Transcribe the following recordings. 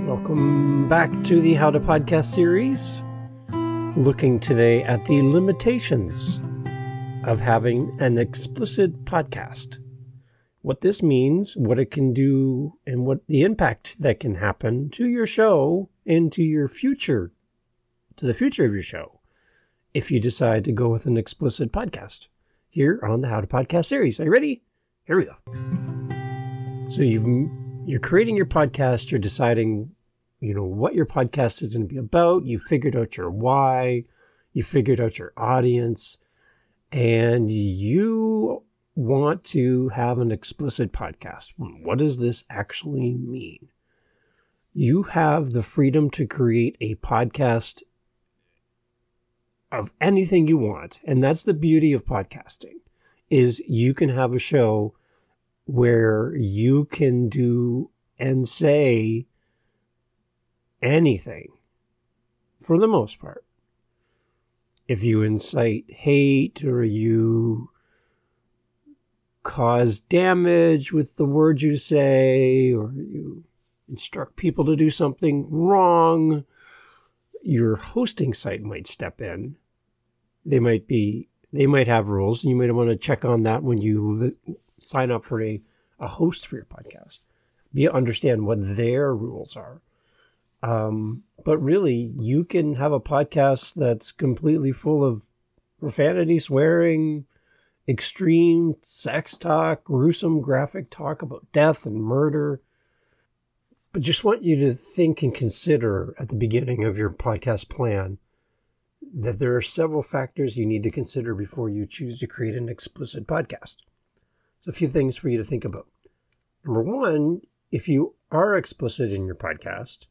Welcome back to the How to Podcast series. Looking today at the limitations of having an explicit podcast. What this means, what it can do, and what the impact that can happen to your show and to your future, to the future of your show, if you decide to go with an explicit podcast here on the How to Podcast series. Are you ready? Here we go. So you're creating your podcast, you're deciding, what your podcast is going to be about. You figured out your why, you figured out your audience, and you want to have an explicit podcast. What does this actually mean? You have the freedom to create a podcast of anything you want. And that's the beauty of podcasting, is you can have a show where you can do and say anything for the most part. If you incite hate or you cause damage with the words you say, or you instruct people to do something wrong, your hosting site might step in. They might have rules, and you might want to check on that when you sign up for a host for your podcast. Understand what their rules are. But really, you can have a podcast that's completely full of profanity, swearing, extreme sex talk, gruesome graphic talk about death and murder. But just want you to think and consider at the beginning of your podcast plan that there are several factors you need to consider before you choose to create an explicit podcast. So a few things for you to think about. Number one, if you are explicit in your podcast,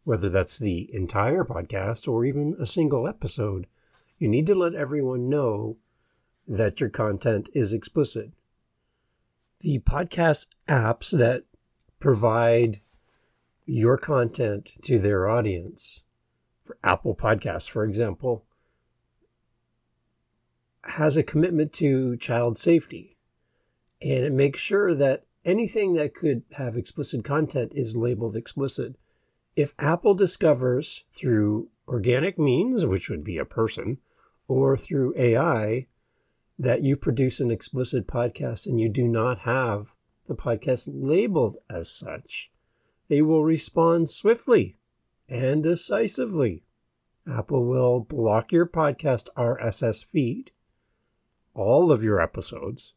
whether that's the entire podcast or even a single episode, you need to let everyone know that your content is explicit. The podcast apps that provide your content to their audience, for Apple Podcasts, for example, has a commitment to child safety. And it makes sure that anything that could have explicit content is labeled explicit. If Apple discovers through organic means, which would be a person, or through AI, that you produce an explicit podcast and you do not have the podcast labeled as such, they will respond swiftly and decisively. Apple will block your podcast RSS feed, all of your episodes,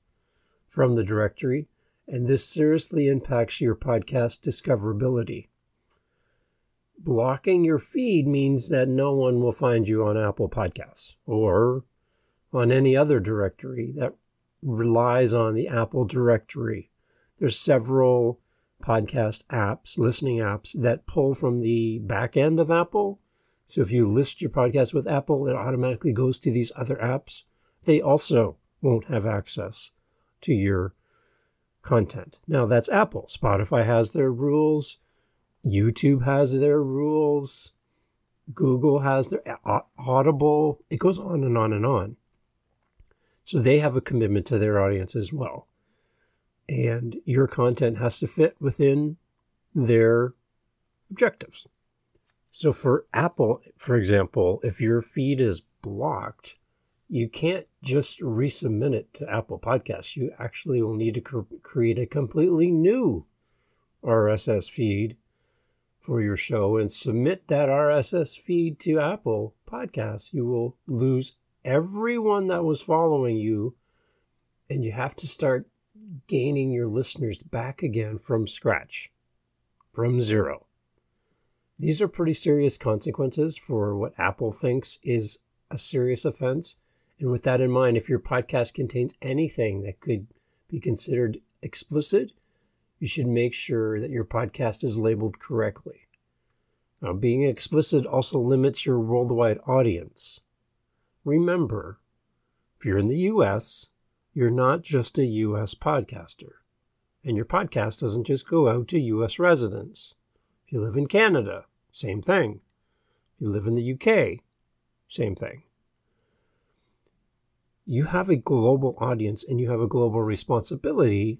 from the directory, and this seriously impacts your podcast discoverability. Blocking your feed means that no one will find you on Apple Podcasts or on any other directory that relies on the Apple directory. There's several podcast apps, listening apps, that pull from the back end of Apple. So if you list your podcast with Apple, it automatically goes to these other apps. They also won't have access to your content. Now, that's Apple. Spotify has their rules. YouTube has their rules. Google has their Audible. It goes on and on and on. So they have a commitment to their audience as well. And your content has to fit within their objectives. So for Apple, for example, if your feed is blocked, you can't just resubmit it to Apple Podcasts. You actually will need to create a completely new RSS feed for your show and submit that RSS feed to Apple Podcasts. You will lose everyone that was following you, and you have to start gaining your listeners back again from scratch, from zero. These are pretty serious consequences for what Apple thinks is a serious offense. And with that in mind, if your podcast contains anything that could be considered explicit, you should make sure that your podcast is labeled correctly. Now, being explicit also limits your worldwide audience. Remember, if you're in the U.S., you're not just a U.S. podcaster. And your podcast doesn't just go out to U.S. residents. If you live in Canada, same thing. If you live in the U.K., same thing. You have a global audience and you have a global responsibility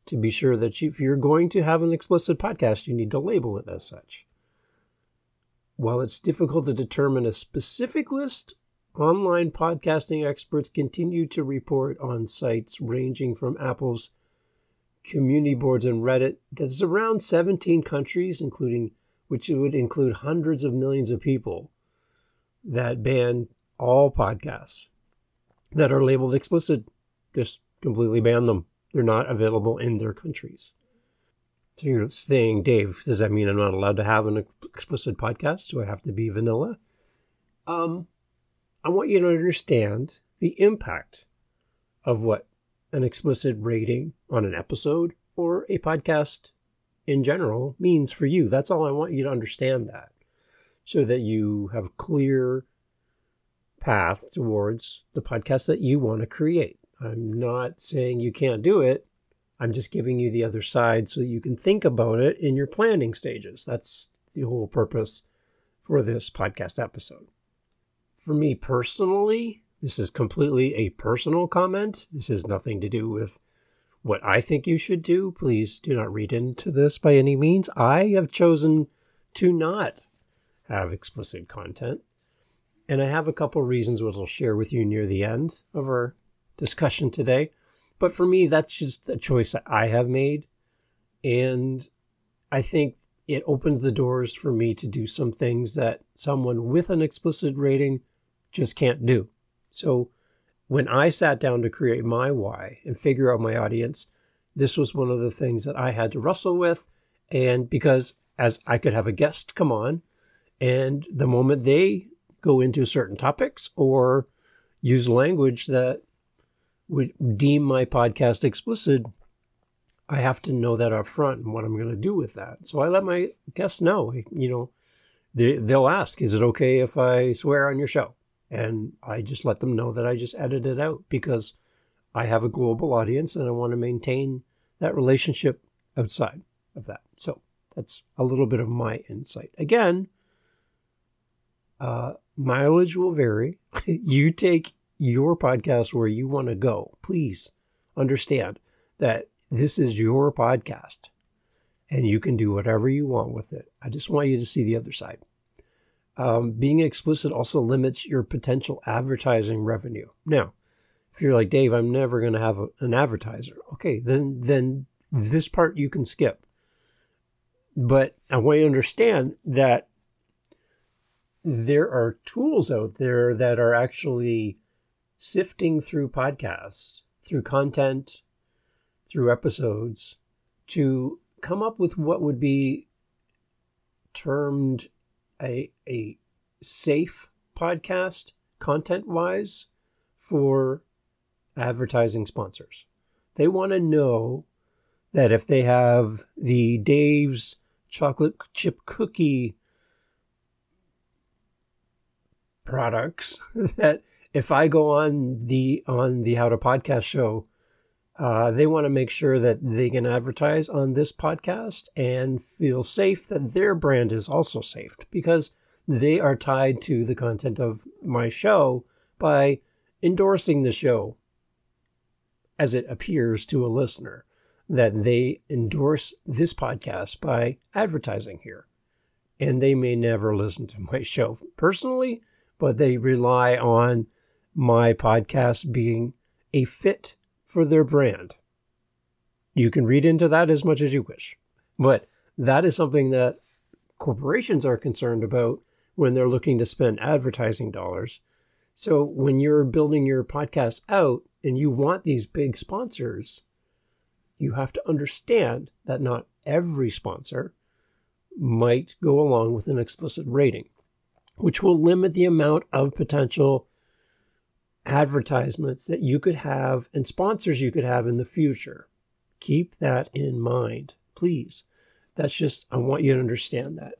to be sure that if you're going to have an explicit podcast, you need to label it as such. While it's difficult to determine a specific list, online podcasting experts continue to report on sites ranging from Apple's community boards and Reddit. There's around 17 countries, which would include hundreds of millions of people, that ban all podcasts that are labeled explicit. Just completely ban them. They're not available in their countries. So you're saying, Dave, does that mean I'm not allowed to have an explicit podcast? Do I have to be vanilla? I want you to understand the impact of what an explicit rating on an episode or a podcast in general means for you. That's all I want you to understand, that, so that you have a clear path towards the podcast that you want to create. I'm not saying you can't do it. I'm just giving you the other side so you can think about it in your planning stages. That's the whole purpose for this podcast episode. For me personally, this is completely a personal comment. This has nothing to do with what I think you should do. Please do not read into this by any means. I have chosen to not have explicit content, and I have a couple reasons which I'll share with you near the end of our discussion today. But for me, that's just a choice that I have made. And I think it opens the doors for me to do some things that someone with an explicit rating just can't do. So when I sat down to create my why and figure out my audience, this was one of the things that I had to wrestle with. And because as I could have a guest come on, and the moment they go into certain topics or use language that would deem my podcast explicit, I have to know that up front and what I'm going to do with that. So I let my guests know, they'll ask, is it okay if I swear on your show? And I just let them know that I just edit it out because I have a global audience and I want to maintain that relationship outside of that. So that's a little bit of my insight. Again, mileage will vary. You take your podcast where you want to go. Please understand that this is your podcast and you can do whatever you want with it. I just want you to see the other side. Being explicit also limits your potential advertising revenue. Now, if you're like, Dave, I'm never going to have an advertiser. Okay, then this part you can skip. But I want you to understand that there are tools out there that are actually sifting through podcasts, through content, through episodes, to come up with what would be termed a safe podcast, content-wise, for advertising sponsors. They want to know that if they have the Dave's chocolate chip cookie products, that if I go on the How to Podcast show, they want to make sure that they can advertise on this podcast and feel safe that their brand is also safe because they are tied to the content of my show by endorsing the show as it appears to a listener, that they endorse this podcast by advertising here. And they may never listen to my show personally, but they rely on my podcast being a fit for their brand. You can read into that as much as you wish, but that is something that corporations are concerned about when they're looking to spend advertising dollars. So when you're building your podcast out and you want these big sponsors, you have to understand that not every sponsor might go along with an explicit rating, which will limit the amount of potential advertisements that you could have and sponsors you could have in the future. Keep that in mind, please. That's just, I want you to understand that.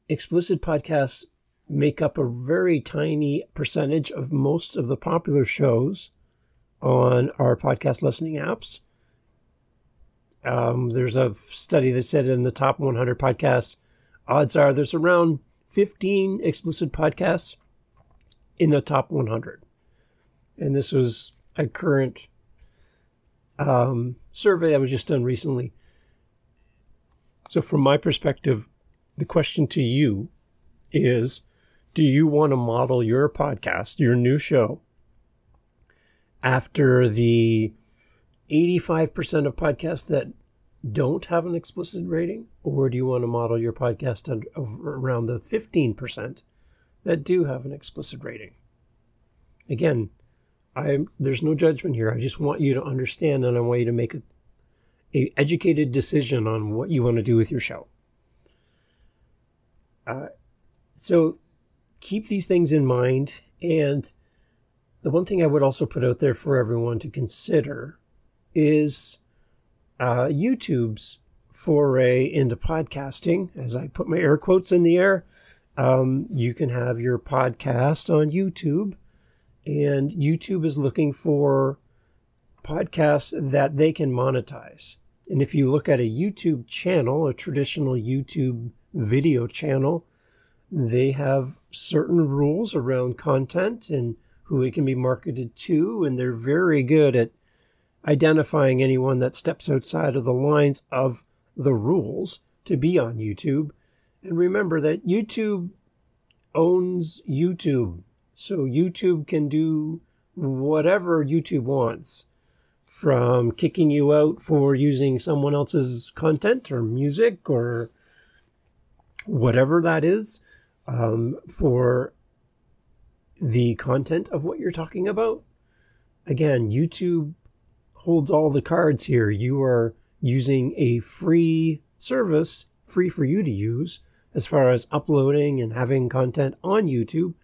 Explicit podcasts make up a very tiny percentage of most of the popular shows on our podcast listening apps. There's a study that said in the top 100 podcasts, odds are there's around 15 explicit podcasts in the top 100. And this was a current survey that was just done recently. So from my perspective, the question to you is, do you want to model your podcast, your new show, after the 85% of podcasts that don't have an explicit rating? Or do you want to model your podcast around the 15% that do have an explicit rating? Again, there's no judgment here. I just want you to understand, and I want you to make a educated decision on what you want to do with your show. So keep these things in mind. And the one thing I would also put out there for everyone to consider is YouTube's foray into podcasting. As I put my air quotes in the air, you can have your podcast on YouTube, and YouTube is looking for podcasts that they can monetize. And if you look at a YouTube channel, a traditional YouTube video channel, they have certain rules around content and who it can be marketed to, and they're very good at identifying anyone that steps outside of the lines of the rules to be on YouTube. And remember that YouTube owns YouTube. So YouTube can do whatever YouTube wants, from kicking you out for using someone else's content or music or whatever that is, for the content of what you're talking about. Again, YouTube holds all the cards here. You are using a free service, free for you to use, as far as uploading and having content on YouTube.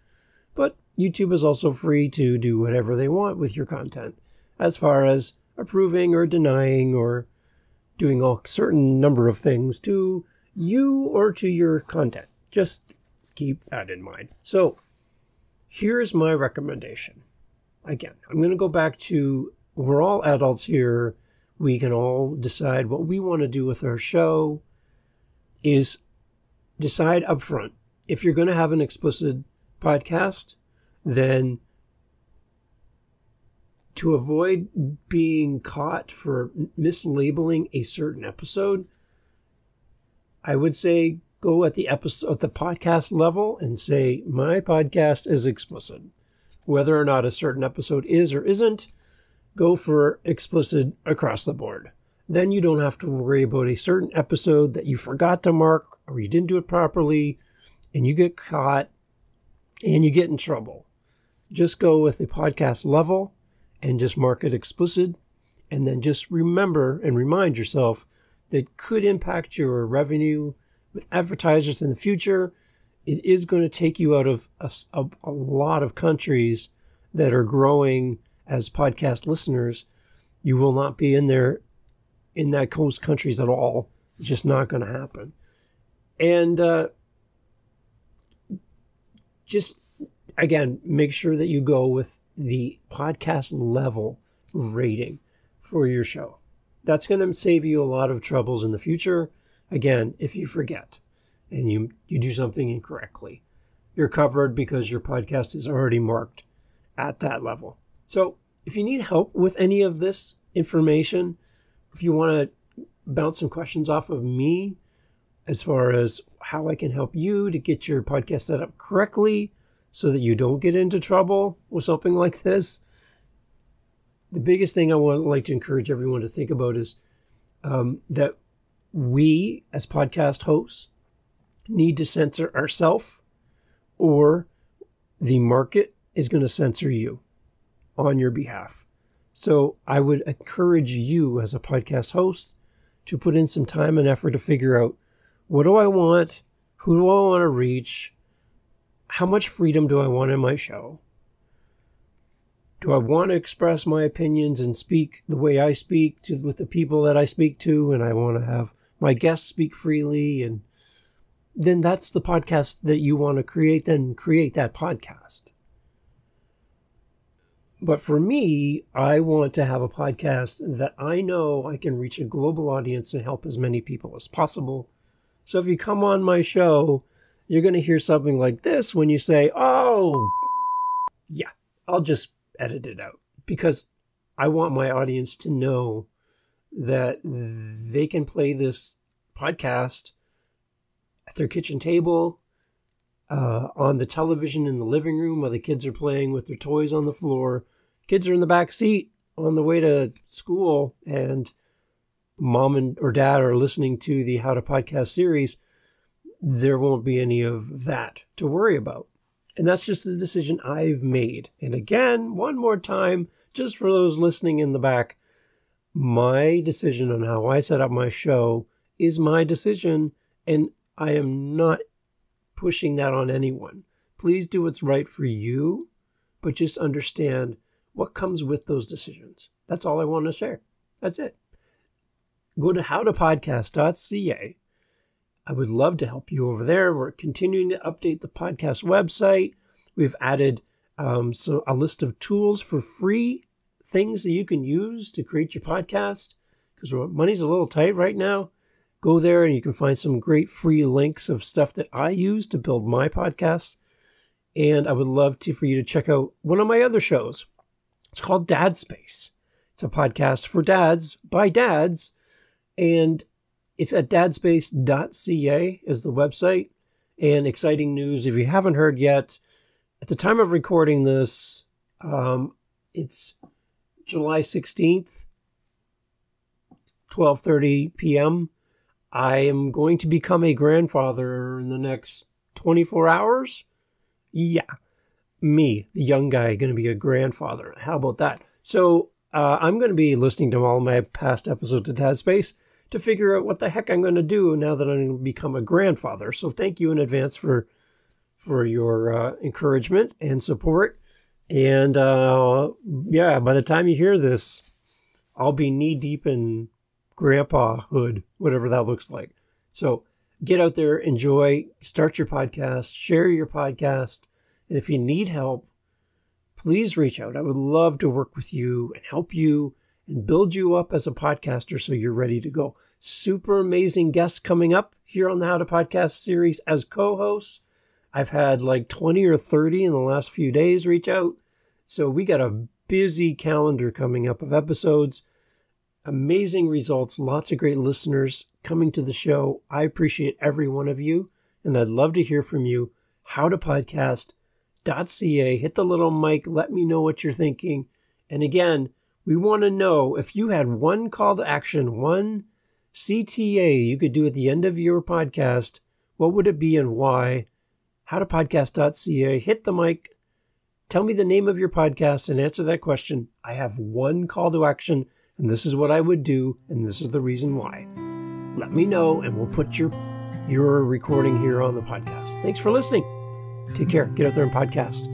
But YouTube is also free to do whatever they want with your content, as far as approving or denying or doing a certain number of things to you or to your content. Just keep that in mind. So here's my recommendation. Again, I'm going to go back to, we're all adults here. We can all decide what we want to do with our show. Is decide up front. If you're going to have an explicit podcast, then to avoid being caught for mislabeling a certain episode, I would say go at the podcast level and say, my podcast is explicit. Whether or not a certain episode is or isn't, go for explicit across the board. Then you don't have to worry about a certain episode that you forgot to mark or you didn't do it properly and you get caught and you get in trouble. Just go with the podcast level and just mark it explicit, and then just remember and remind yourself that could impact your revenue with advertisers in the future. It is going to take you out of a lot of countries that are growing as podcast listeners. You will not be in there in that coast countries at all. It's just not going to happen. And just, again, make sure that you go with the podcast level rating for your show. That's going to save you a lot of troubles in the future. Again, if you forget and you do something incorrectly, you're covered because your podcast is already marked at that level. So if you need help with any of this information, if you want to bounce some questions off of me as far as how I can help you to get your podcast set up correctly so that you don't get into trouble with something like this, the biggest thing I would like to encourage everyone to think about is that we, as podcast hosts, need to censor ourselves, or the market is going to censor you on your behalf. So I would encourage you as a podcast host to put in some time and effort to figure out, what do I want? Who do I want to reach? How much freedom do I want in my show? Do I want to express my opinions and speak the way I speak with the people that I speak to, and I want to have my guests speak freely? And then that's the podcast that you want to create, then create that podcast. But for me, I want to have a podcast that I know I can reach a global audience and help as many people as possible. So if you come on my show, you're going to hear something like this when you say, oh, yeah, I'll just edit it out, because I want my audience to know that they can play this podcast at their kitchen table, on the television in the living room while the kids are playing with their toys on the floor. Kids are in the back seat on the way to school, and mom or dad are listening to the How to Podcast series. There won't be any of that to worry about. And that's just the decision I've made. And again, one more time, just for those listening in the back, my decision on how I set up my show is my decision, and I am not pushing that on anyone. Please do what's right for you, but just understand what comes with those decisions. That's all I want to share. That's it. Go to howtopodcast.ca. I would love to help you over there. We're continuing to update the podcast website. We've added a list of tools for free things that you can use to create your podcast, because money's a little tight right now. Go there and you can find some great free links of stuff that I use to build my podcast. And I would love for you to check out one of my other shows. It's called Dad Space. It's a podcast for dads by dads. And it's at dadspace.ca is the website. And exciting news, if you haven't heard yet, at the time of recording this, it's July 16th, 12:30 p.m. I am going to become a grandfather in the next 24 hours. Yeah, me, the young guy, going to be a grandfather. How about that? So I'm going to be listening to all my past episodes of Dad Space to figure out what the heck I'm going to do now that I'm going to become a grandfather. So thank you in advance for your encouragement and support. And by the time you hear this, I'll be knee deep in grandpahood, whatever that looks like. So get out there, enjoy, start your podcast, share your podcast. And if you need help, please reach out. I would love to work with you and help you and build you up as a podcaster so you're ready to go. Super amazing guests coming up here on the How to Podcast series as co-hosts. I've had like 20 or 30 in the last few days reach out. So we got a busy calendar coming up of episodes. Amazing results, lots of great listeners coming to the show. I appreciate every one of you, and I'd love to hear from you. howtopodcast.ca. Hit the little mic. Let me know what you're thinking. And again, we want to know if you had one call to action, one CTA you could do at the end of your podcast, what would it be and why? howtopodcast.ca. Hit the mic. Tell me the name of your podcast and answer that question. I have one call to action, and this is what I would do, and this is the reason why. Let me know, and we'll put your recording here on the podcast. Thanks for listening. Take care. Get out there and podcast.